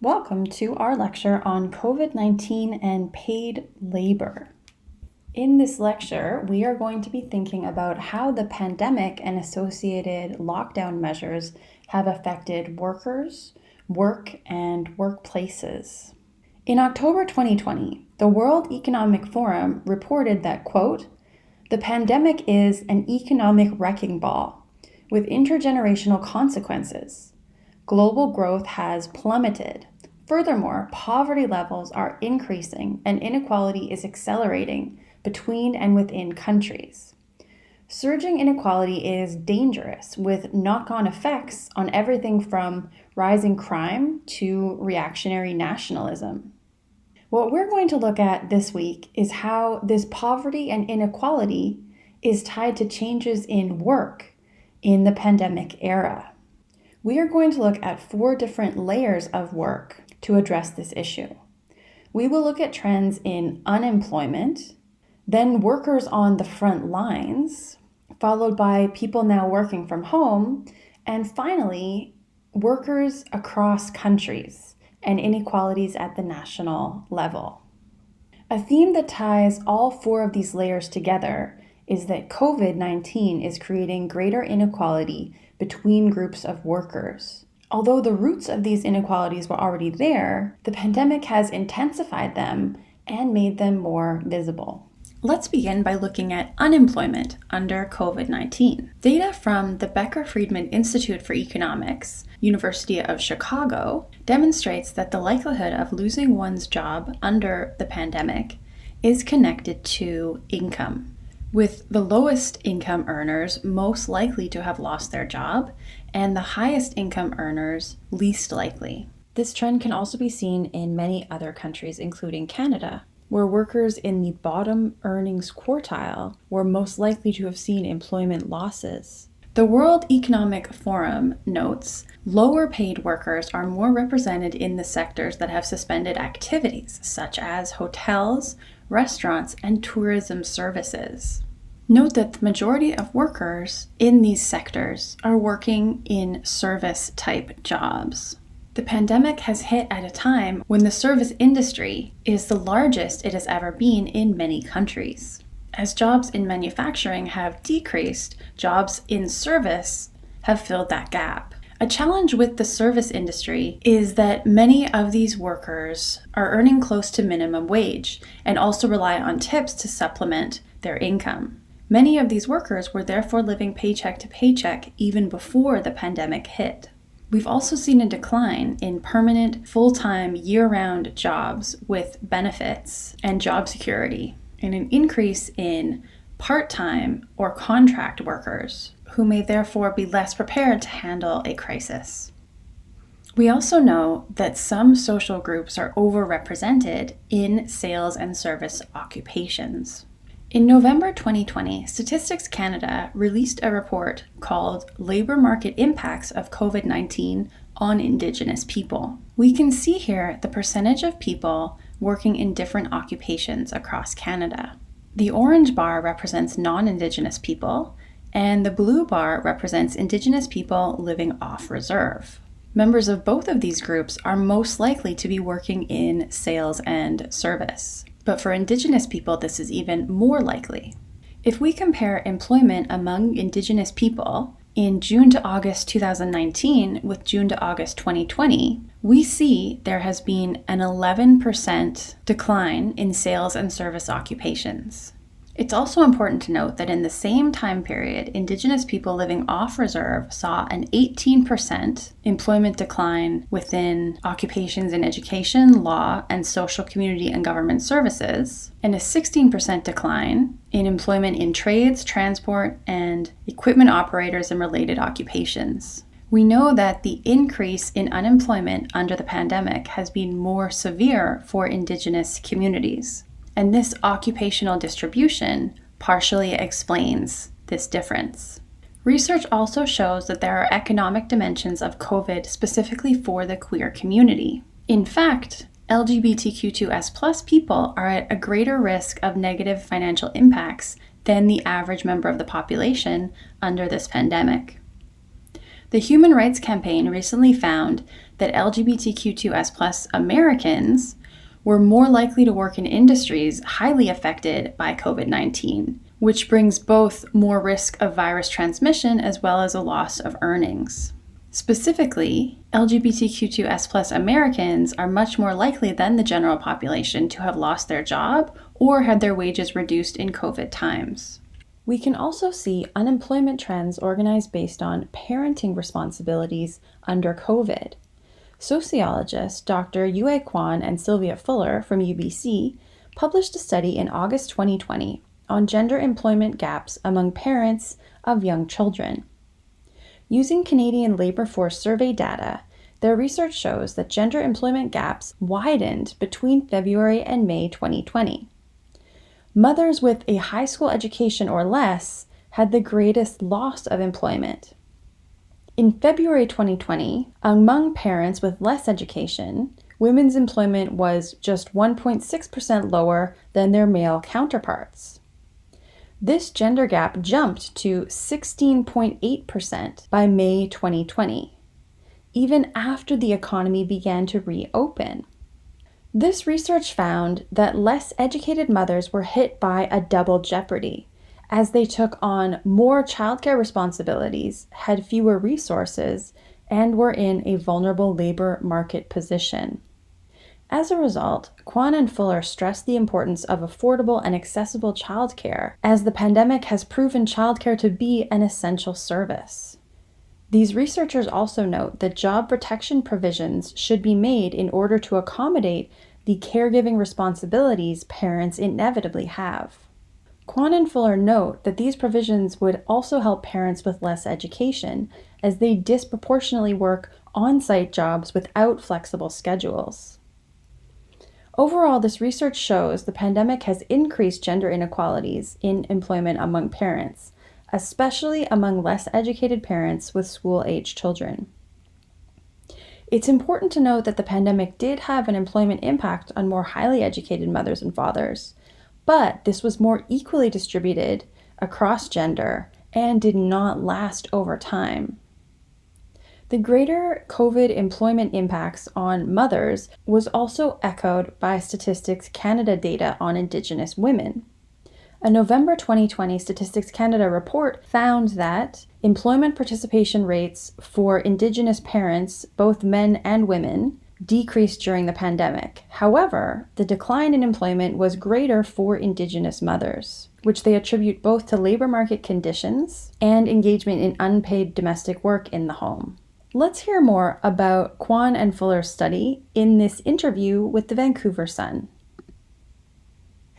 Welcome to our lecture on COVID-19 and paid labor. In this lecture, we are going to be thinking about how the pandemic and associated lockdown measures have affected workers, work, and workplaces. In October 2020, the World Economic Forum reported that, quote, "The pandemic is an economic wrecking ball with intergenerational consequences. Global growth has plummeted. Furthermore, poverty levels are increasing and inequality is accelerating between and within countries. Surging inequality is dangerous, with knock-on effects on everything from rising crime to reactionary nationalism." What we're going to look at this week is how this poverty and inequality is tied to changes in work in the pandemic era. We are going to look at 4 different layers of work to address this issue. We will look at trends in unemployment, then workers on the front lines, followed by people now working from home, and finally, workers across countries and inequalities at the national level. A theme that ties all 4 of these layers together is that COVID-19 is creating greater inequality between groups of workers. Although the roots of these inequalities were already there, the pandemic has intensified them and made them more visible. Let's begin by looking at unemployment under COVID-19. Data from the Becker-Friedman Institute for Economics, University of Chicago, demonstrates that the likelihood of losing one's job under the pandemic is connected to income, with the lowest income earners most likely to have lost their job and the highest income earners least likely. This trend can also be seen in many other countries, including Canada, where workers in the bottom earnings quartile were most likely to have seen employment losses. The World Economic Forum notes lower paid workers are more represented in the sectors that have suspended activities, such as hotels, restaurants, and tourism services. Note that the majority of workers in these sectors are working in service-type jobs. The pandemic has hit at a time when the service industry is the largest it has ever been in many countries. As jobs in manufacturing have decreased, jobs in service have filled that gap. A challenge with the service industry is that many of these workers are earning close to minimum wage and also rely on tips to supplement their income. Many of these workers were therefore living paycheck to paycheck even before the pandemic hit. We've also seen a decline in permanent, full-time, year-round jobs with benefits and job security, and an increase in part-time or contract workers, who may therefore be less prepared to handle a crisis. We also know that some social groups are overrepresented in sales and service occupations. In November 2020, Statistics Canada released a report called Labour Market Impacts of COVID-19 on Indigenous People. We can see here the percentage of people working in different occupations across Canada. The orange bar represents non-Indigenous people, and the blue bar represents Indigenous people living off reserve. Members of both of these groups are most likely to be working in sales and service. But for Indigenous people, this is even more likely. If we compare employment among Indigenous people in June to August 2019 with June to August 2020, we see there has been an 11% decline in sales and service occupations. It's also important to note that in the same time period, Indigenous people living off reserve saw an 18% employment decline within occupations in education, law, and social, community, and government services, and a 16% decline in employment in trades, transport, and equipment operators and related occupations. We know that the increase in unemployment under the pandemic has been more severe for Indigenous communities. And this occupational distribution partially explains this difference. Research also shows that there are economic dimensions of COVID specifically for the queer community. In fact, LGBTQ2S+ people are at a greater risk of negative financial impacts than the average member of the population under this pandemic. The Human Rights Campaign recently found that LGBTQ2S+ Americans were more likely to work in industries highly affected by COVID-19, which brings both more risk of virus transmission as well as a loss of earnings. Specifically, LGBTQ2S+ Americans are much more likely than the general population to have lost their job or had their wages reduced in COVID times. We can also see unemployment trends organized based on parenting responsibilities under COVID. Sociologists Dr. Yue Kwan and Sylvia Fuller from UBC published a study in August 2020 on gender employment gaps among parents of young children. Using Canadian labor force survey data, their research shows that gender employment gaps widened between February and May 2020. Mothers with a high school education or less had the greatest loss of employment. In February 2020, among parents with less education, women's employment was just 1.6% lower than their male counterparts. This gender gap jumped to 16.8% by May 2020, even after the economy began to reopen. This research found that less educated mothers were hit by a double jeopardy, as they took on more childcare responsibilities, had fewer resources, and were in a vulnerable labor market position. As a result, Kwan and Fuller stressed the importance of affordable and accessible childcare, as the pandemic has proven childcare to be an essential service. These researchers also note that job protection provisions should be made in order to accommodate the caregiving responsibilities parents inevitably have. Kwan and Fuller note that these provisions would also help parents with less education, as they disproportionately work on-site jobs without flexible schedules. Overall, this research shows the pandemic has increased gender inequalities in employment among parents, especially among less educated parents with school-age children. It's important to note that the pandemic did have an employment impact on more highly educated mothers and fathers, but this was more equally distributed across gender and did not last over time. The greater COVID employment impacts on mothers was also echoed by Statistics Canada data on Indigenous women. A November 2020 Statistics Canada report found that employment participation rates for Indigenous parents, both men and women, decreased during the pandemic. However, the decline in employment was greater for Indigenous mothers, which they attribute both to labor market conditions and engagement in unpaid domestic work in the home. Let's hear more about Kwan and Fuller's study in this interview with the Vancouver Sun.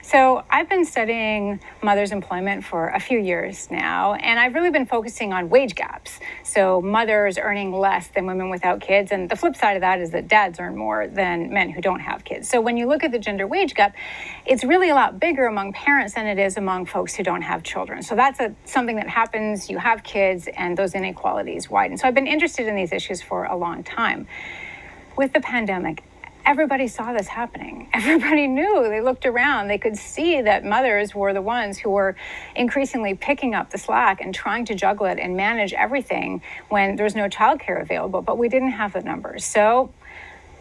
So I've been studying mothers' employment for a few years now, and I've really been focusing on wage gaps. So mothers earning less than women without kids, and the flip side of that is that dads earn more than men who don't have kids. So when you look at the gender wage gap, it's really a lot bigger among parents than it is among folks who don't have children. So that's something that happens, you have kids, and those inequalities widen. So I've been interested in these issues for a long time. With the pandemic, everybody saw this happening. Everybody knew. They looked around. They could see that mothers were the ones who were increasingly picking up the slack and trying to juggle it and manage everything when there's no childcare available. But we didn't have the numbers. So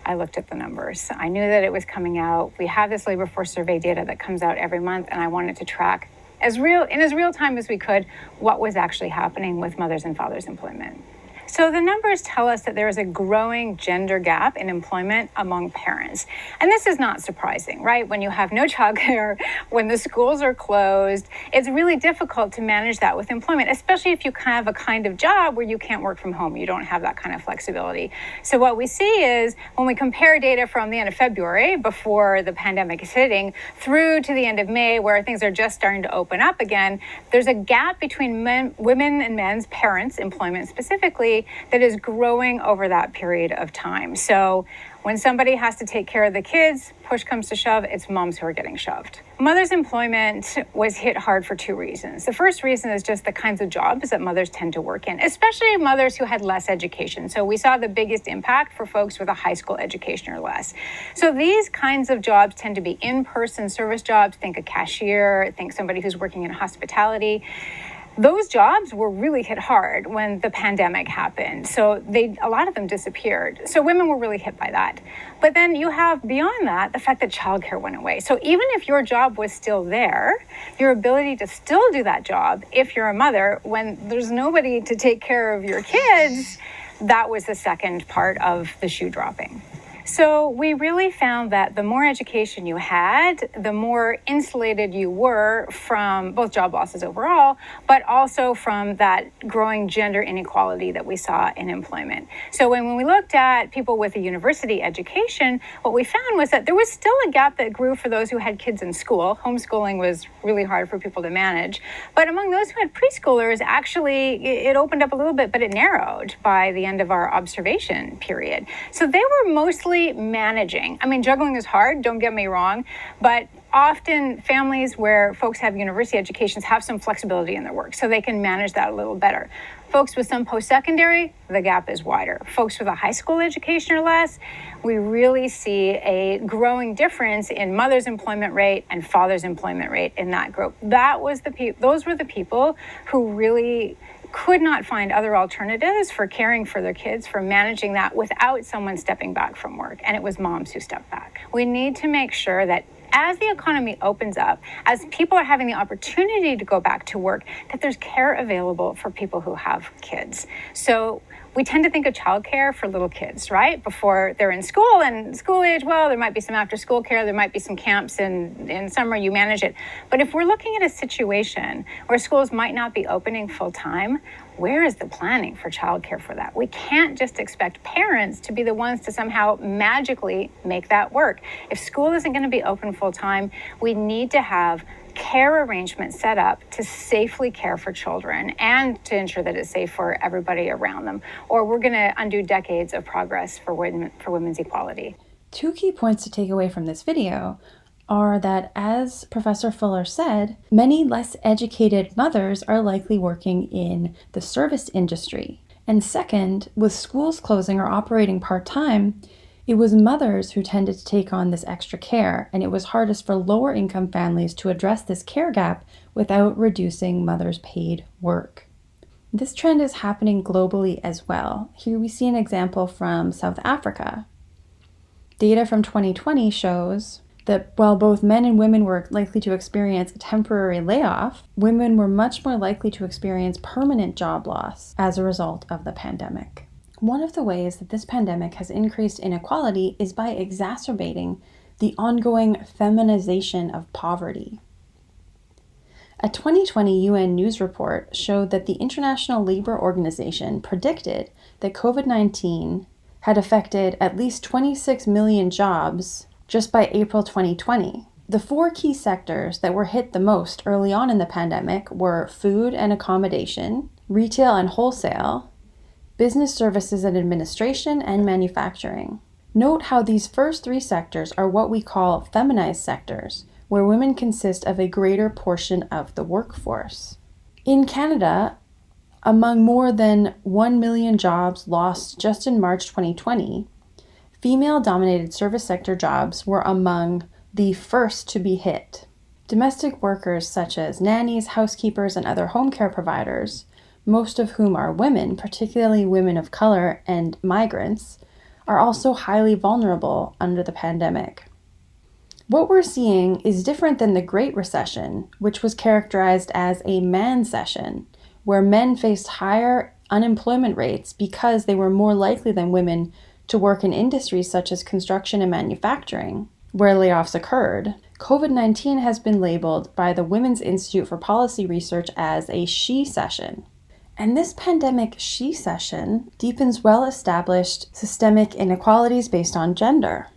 I looked at the numbers. I knew that it was coming out. We have this labor force survey data that comes out every month, and I wanted to track in as real time as we could what was actually happening with mothers and fathers' employment. So the numbers tell us that there is a growing gender gap in employment among parents. And this is not surprising, right? When you have no childcare, when the schools are closed, it's really difficult to manage that with employment, especially if you have a kind of job where you can't work from home. You don't have that kind of flexibility. So what we see is when we compare data from the end of February, before the pandemic is hitting, through to the end of May, where things are just starting to open up again, there's a gap between women and men's parents' employment specifically that is growing over that period of time. So when somebody has to take care of the kids, push comes to shove, it's moms who are getting shoved. Mothers' employment was hit hard for two reasons. The first reason is just the kinds of jobs that mothers tend to work in, especially mothers who had less education. So we saw the biggest impact for folks with a high school education or less. So these kinds of jobs tend to be in-person service jobs. Think a cashier, think somebody who's working in hospitality. Those jobs were really hit hard when the pandemic happened. So a lot of them disappeared. So women were really hit by that. But then you have beyond that, the fact that childcare went away. So even if your job was still there, your ability to still do that job, if you're a mother, when there's nobody to take care of your kids, that was the second part of the shoe dropping. So we really found that the more education you had, the more insulated you were from both job losses overall, but also from that growing gender inequality that we saw in employment. So when we looked at people with a university education, what we found was that there was still a gap that grew for those who had kids in school. Homeschooling was really hard for people to manage. But among those who had preschoolers, actually, it opened up a little bit, but it narrowed by the end of our observation period. So they were mostly managing. I mean, juggling is hard, don't get me wrong, but often families where folks have university educations have some flexibility in their work, so they can manage that a little better. Folks with some post-secondary, the gap is wider. Folks with a high school education or less, we really see a growing difference in mother's employment rate and father's employment rate in that group. Those were the people who really could not find other alternatives for caring for their kids, for managing that without someone stepping back from work. And it was moms who stepped back. We need to make sure that as the economy opens up, as people are having the opportunity to go back to work, that there's care available for people who have kids. So we tend to think of childcare for little kids, right? Before they're in school and school age, well, there might be some after school care, there might be some camps in summer, you manage it. But if we're looking at a situation where schools might not be opening full time, where is the planning for childcare for that? We can't just expect parents to be the ones to somehow magically make that work. If school isn't going to be open full time, we need to have care arrangements set up to safely care for children and to ensure that it's safe for everybody around them, or we're going to undo decades of progress for women's equality. 2 key points to take away from this video are that, as Professor Fuller said, many less educated mothers are likely working in the service industry. And second, with schools closing or operating part-time, it was mothers who tended to take on this extra care, and it was hardest for lower income families to address this care gap without reducing mothers' paid work. This trend is happening globally as well. Here we see an example from South Africa. Data from 2020 shows that while both men and women were likely to experience a temporary layoff, women were much more likely to experience permanent job loss as a result of the pandemic. One of the ways that this pandemic has increased inequality is by exacerbating the ongoing feminization of poverty. A 2020 UN news report showed that the International Labor Organization predicted that COVID-19 had affected at least 26 million jobs just by April 2020. The 4 key sectors that were hit the most early on in the pandemic were food and accommodation, retail and wholesale, business services and administration, and manufacturing. Note how these first 3 sectors are what we call feminized sectors, where women consist of a greater portion of the workforce. In Canada, among more than 1 million jobs lost just in March 2020, female-dominated service sector jobs were among the first to be hit. Domestic workers such as nannies, housekeepers, and other home care providers, most of whom are women, particularly women of color and migrants, are also highly vulnerable under the pandemic. What we're seeing is different than the Great Recession, which was characterized as a man-cession, where men faced higher unemployment rates because they were more likely than women to work in industries such as construction and manufacturing, where layoffs occurred. COVID-19 has been labeled by the Women's Institute for Policy Research as a she-cession. And this pandemic she-cession deepens well-established systemic inequalities based on gender.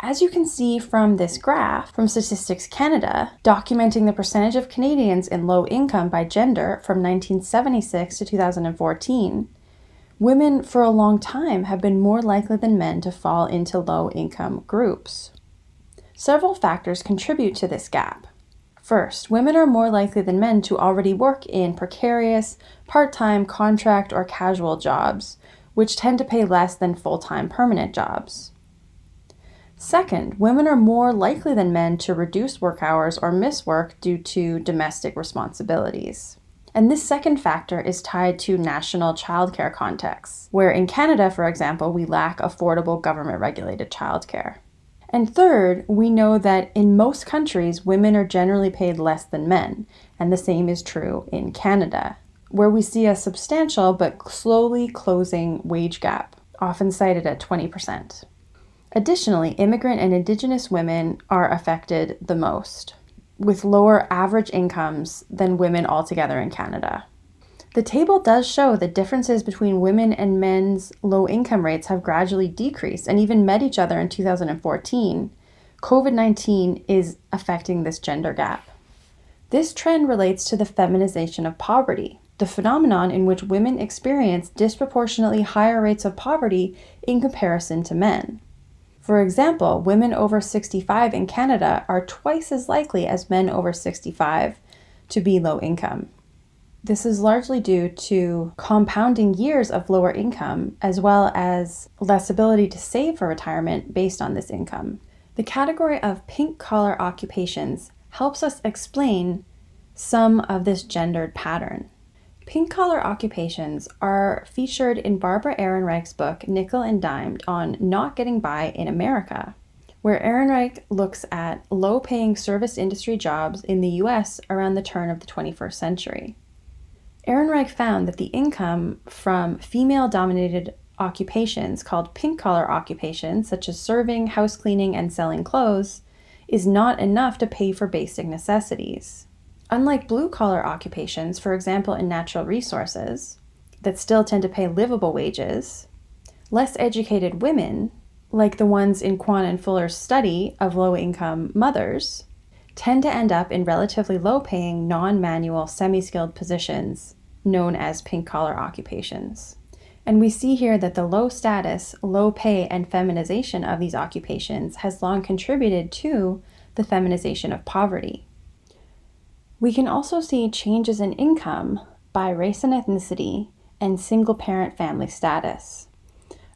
As you can see from this graph from Statistics Canada, documenting the percentage of Canadians in low income by gender from 1976 to 2014, women for a long time have been more likely than men to fall into low-income groups. Several factors contribute to this gap. First, women are more likely than men to already work in precarious, part-time, contract, or casual jobs, which tend to pay less than full-time permanent jobs. Second, women are more likely than men to reduce work hours or miss work due to domestic responsibilities. And this second factor is tied to national childcare contexts, where in Canada, for example, we lack affordable government-regulated childcare. And third, we know that in most countries, women are generally paid less than men, and the same is true in Canada, where we see a substantial but slowly closing wage gap, often cited at 20%. Additionally, immigrant and Indigenous women are affected the most, with lower average incomes than women altogether in Canada. The table does show that differences between women and men's low income rates have gradually decreased and even met each other in 2014. COVID-19 is affecting this gender gap. This trend relates to the feminization of poverty, the phenomenon in which women experience disproportionately higher rates of poverty in comparison to men. For example, women over 65 in Canada are twice as likely as men over 65 to be low income. This is largely due to compounding years of lower income, as well as less ability to save for retirement based on this income. The category of pink-collar occupations helps us explain some of this gendered pattern. Pink-collar occupations are featured in Barbara Ehrenreich's book, Nickel and Dimed, on Not Getting By in America, where Ehrenreich looks at low-paying service industry jobs in the US around the turn of the 21st century. Ehrenreich found that the income from female-dominated occupations called pink-collar occupations, such as serving, house cleaning, and selling clothes, is not enough to pay for basic necessities. Unlike blue-collar occupations, for example in natural resources, that still tend to pay livable wages, less educated women, like the ones in Kwan and Fuller's study of low-income mothers, tend to end up in relatively low-paying, non-manual, semi-skilled positions known as pink-collar occupations. And we see here that the low status, low pay, and feminization of these occupations has long contributed to the feminization of poverty. We can also see changes in income by race and ethnicity and single-parent family status.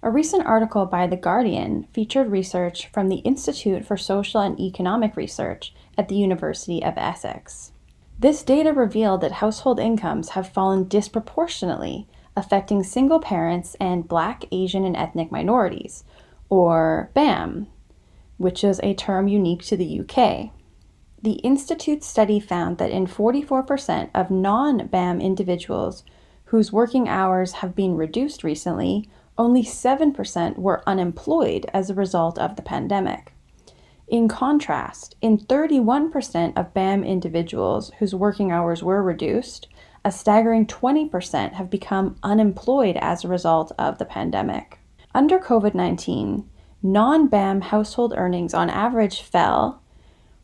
A recent article by The Guardian featured research from the Institute for Social and Economic Research at the University of Essex. This data revealed that household incomes have fallen disproportionately, affecting single parents and Black, Asian, and ethnic minorities, or BAM, which is a term unique to the UK. The Institute's study found that in 44% of non-BAM individuals whose working hours have been reduced recently, only 7% were unemployed as a result of the pandemic. In contrast, in 31% of BAM individuals whose working hours were reduced, a staggering 20% have become unemployed as a result of the pandemic. Under COVID-19, non-BAM household earnings on average fell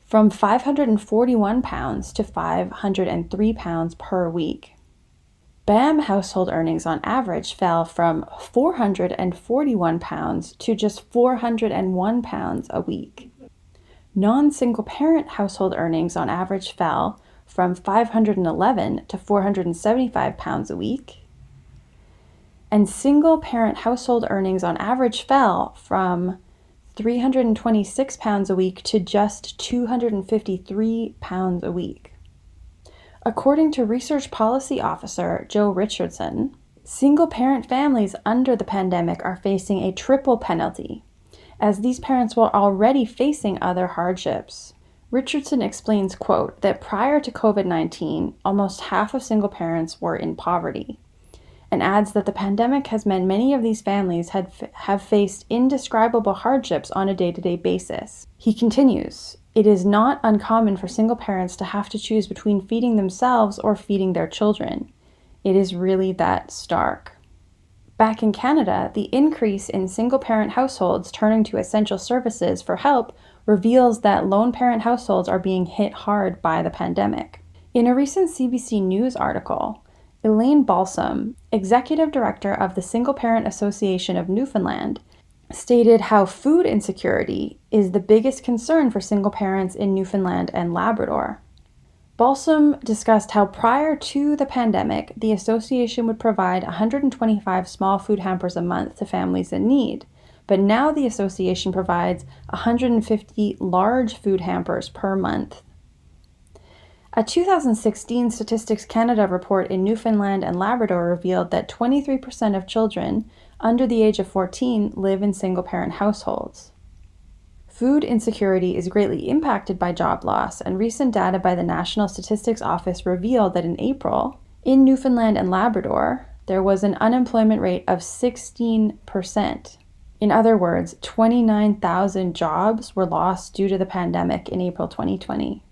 from £541 to £503 per week. BAM household earnings on average fell from £441 to just £401 a week. Non-single parent household earnings on average fell from £511 to £475 a week. And single parent household earnings on average fell from £326 a week to just £253 a week. According to Research Policy Officer Joe Richardson, single-parent families under the pandemic are facing a triple penalty, as these parents were already facing other hardships. Richardson explains, quote, that prior to COVID-19, almost half of single parents were in poverty, and adds that the pandemic has meant many of these families have faced indescribable hardships on a day-to-day basis. He continues, it is not uncommon for single parents to have to choose between feeding themselves or feeding their children. It is really that stark. Back in Canada, the increase in single-parent households turning to essential services for help reveals that lone parent households are being hit hard by the pandemic. In a recent CBC News article, Elaine Balsam, Executive Director of the Single Parent Association of Newfoundland, stated how food insecurity is the biggest concern for single parents in Newfoundland and Labrador. Balsam discussed how prior to the pandemic, the association would provide 125 small food hampers a month to families in need, but now the association provides 150 large food hampers per month. A 2016 Statistics Canada report in Newfoundland and Labrador revealed that 23% of children under the age of 14 live in single-parent households. Food insecurity is greatly impacted by job loss, and recent data by the National Statistics Office revealed that in April, in Newfoundland and Labrador, there was an unemployment rate of 16%. In other words, 29,000 jobs were lost due to the pandemic in April 2020.